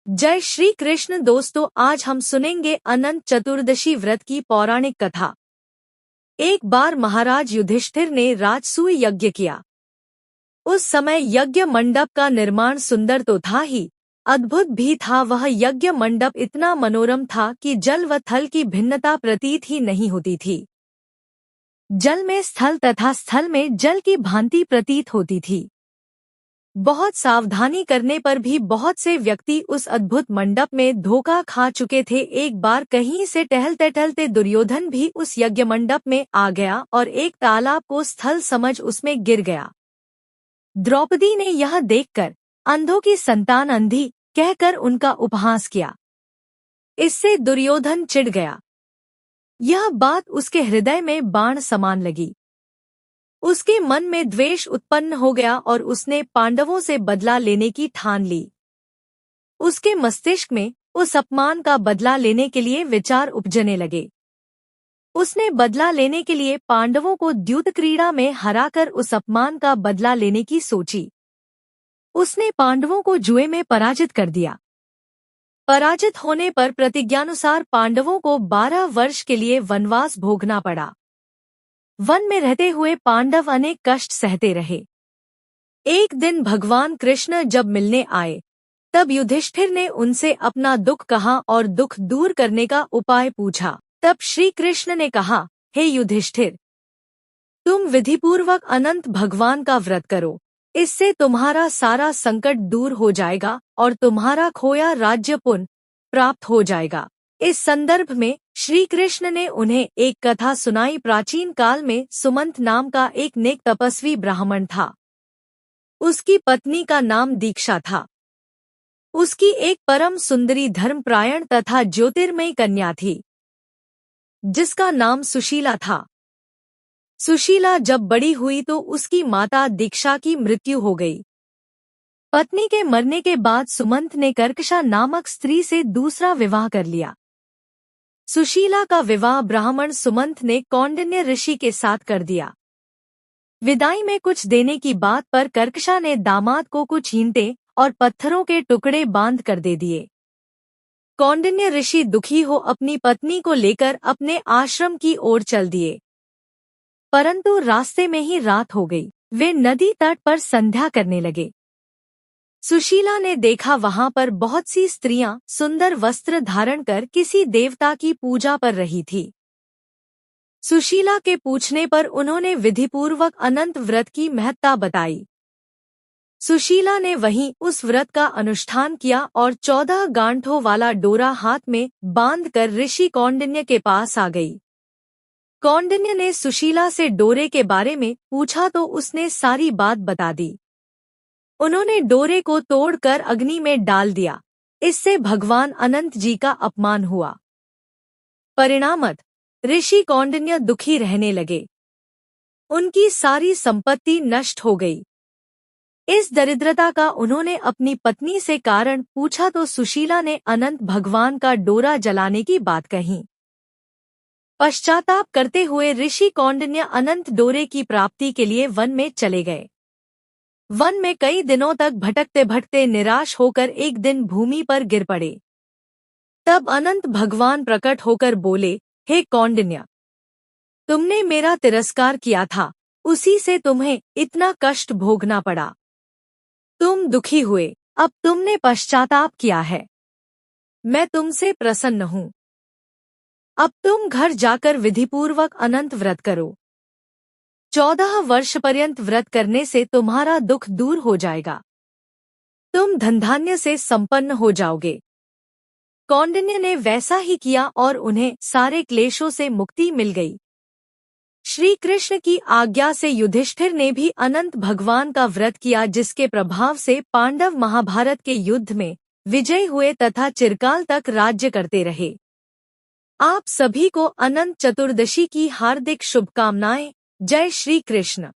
जय श्री कृष्ण दोस्तों, आज हम सुनेंगे अनंत चतुर्दशी व्रत की पौराणिक कथा। एक बार महाराज युधिष्ठिर ने राजसूय यज्ञ किया। उस समय यज्ञ मंडप का निर्माण सुंदर तो था ही, अद्भुत भी था। वह यज्ञ मंडप इतना मनोरम था कि जल व थल की भिन्नता प्रतीत ही नहीं होती थी। जल में स्थल तथा स्थल में जल की भांति प्रतीत होती थी। बहुत सावधानी करने पर भी बहुत से व्यक्ति उस अद्भुत मंडप में धोखा खा चुके थे। एक बार कहीं से टहलते टहलते दुर्योधन भी उस यज्ञ मंडप में आ गया और एक तालाब को स्थल समझ उसमें गिर गया। द्रौपदी ने यह देखकर अंधों की संतान अंधी कहकर उनका उपहास किया। इससे दुर्योधन चिढ़ गया। यह बात उसके हृदय में बाण समान लगी। उसके मन में द्वेष उत्पन्न हो गया और उसने पांडवों से बदला लेने की ठान ली। उसके मस्तिष्क में उस अपमान का बदला लेने के लिए विचार उपजने लगे। उसने बदला लेने के लिए पांडवों को द्यूत क्रीड़ा में हराकर उस अपमान का बदला लेने की सोची। उसने पांडवों को जुए में पराजित कर दिया। पराजित होने पर प्रतिज्ञानुसार पांडवों को 12 वर्ष के लिए वनवास भोगना पड़ा। वन में रहते हुए पांडव अनेक कष्ट सहते रहे। एक दिन भगवान कृष्ण जब मिलने आए, तब युधिष्ठिर ने उनसे अपना दुख कहा और दुख दूर करने का उपाय पूछा। तब श्री कृष्ण ने कहा, हे युधिष्ठिर, तुम विधिपूर्वक अनंत भगवान का व्रत करो। इससे तुम्हारा सारा संकट दूर हो जाएगा और तुम्हारा खोया राज्य पुनः प्राप्त हो जाएगा। इस संदर्भ में श्री कृष्ण ने उन्हें एक कथा सुनाई। प्राचीन काल में सुमंत नाम का एक नेक तपस्वी ब्राह्मण था। उसकी पत्नी का नाम दीक्षा था। उसकी एक परम सुंदरी धर्मपरायण तथा ज्योतिर्मयी कन्या थी, जिसका नाम सुशीला था। सुशीला जब बड़ी हुई तो उसकी माता दीक्षा की मृत्यु हो गई। पत्नी के मरने के बाद सुमंत ने कर्कशा नामक स्त्री से दूसरा विवाह कर लिया। सुशीला का विवाह ब्राह्मण सुमंत ने कौंडिन्य ऋषि के साथ कर दिया। विदाई में कुछ देने की बात पर कर्कशा ने दामाद को कुछ ईंटें और पत्थरों के टुकड़े बांध कर दे दिए। कौंडिन्य ऋषि दुखी हो अपनी पत्नी को लेकर अपने आश्रम की ओर चल दिए। परंतु रास्ते में ही रात हो गई। वे नदी तट पर संध्या करने लगे। सुशीला ने देखा वहां पर बहुत सी स्त्रियां सुंदर वस्त्र धारण कर किसी देवता की पूजा पर रही थी। सुशीला के पूछने पर उन्होंने विधिपूर्वक अनंत व्रत की महत्ता बताई। सुशीला ने वहीं उस व्रत का अनुष्ठान किया और 14 गांठों वाला डोरा हाथ में बांधकर ऋषि कौंडिन्य के पास आ गई। कौंडिन्य ने सुशीला से डोरे के बारे में पूछा तो उसने सारी बात बता दी। उन्होंने डोरे को तोड़कर अग्नि में डाल दिया। इससे भगवान अनंत जी का अपमान हुआ। परिणामतः ऋषि कौंडिन्य दुखी रहने लगे। उनकी सारी संपत्ति नष्ट हो गई। इस दरिद्रता का उन्होंने अपनी पत्नी से कारण पूछा तो सुशीला ने अनंत भगवान का डोरा जलाने की बात कही। पश्चाताप करते हुए ऋषि कौंडिन्य अनंत डोरे की प्राप्ति के लिए वन में चले गए। वन में कई दिनों तक भटकते भटकते निराश होकर एक दिन भूमि पर गिर पड़े। तब अनंत भगवान प्रकट होकर बोले, हे कौंडिन्य, तुमने मेरा तिरस्कार किया था, उसी से तुम्हें इतना कष्ट भोगना पड़ा। तुम दुखी हुए, अब तुमने पश्चाताप किया है। मैं तुमसे प्रसन्न हूँ। अब तुम घर जाकर विधिपूर्वक अनंत व्रत करो। 14 वर्ष पर्यंत व्रत करने से तुम्हारा दुख दूर हो जाएगा। तुम धनधान्य से संपन्न हो जाओगे। कौंडिन्य ने वैसा ही किया और उन्हें सारे क्लेशों से मुक्ति मिल गई। श्री कृष्ण की आज्ञा से युधिष्ठिर ने भी अनंत भगवान का व्रत किया, जिसके प्रभाव से पांडव महाभारत के युद्ध में विजयी हुए तथा चिरकाल तक राज्य करते रहे। आप सभी को अनंत चतुर्दशी की हार्दिक शुभकामनाएं। जय श्री कृष्ण।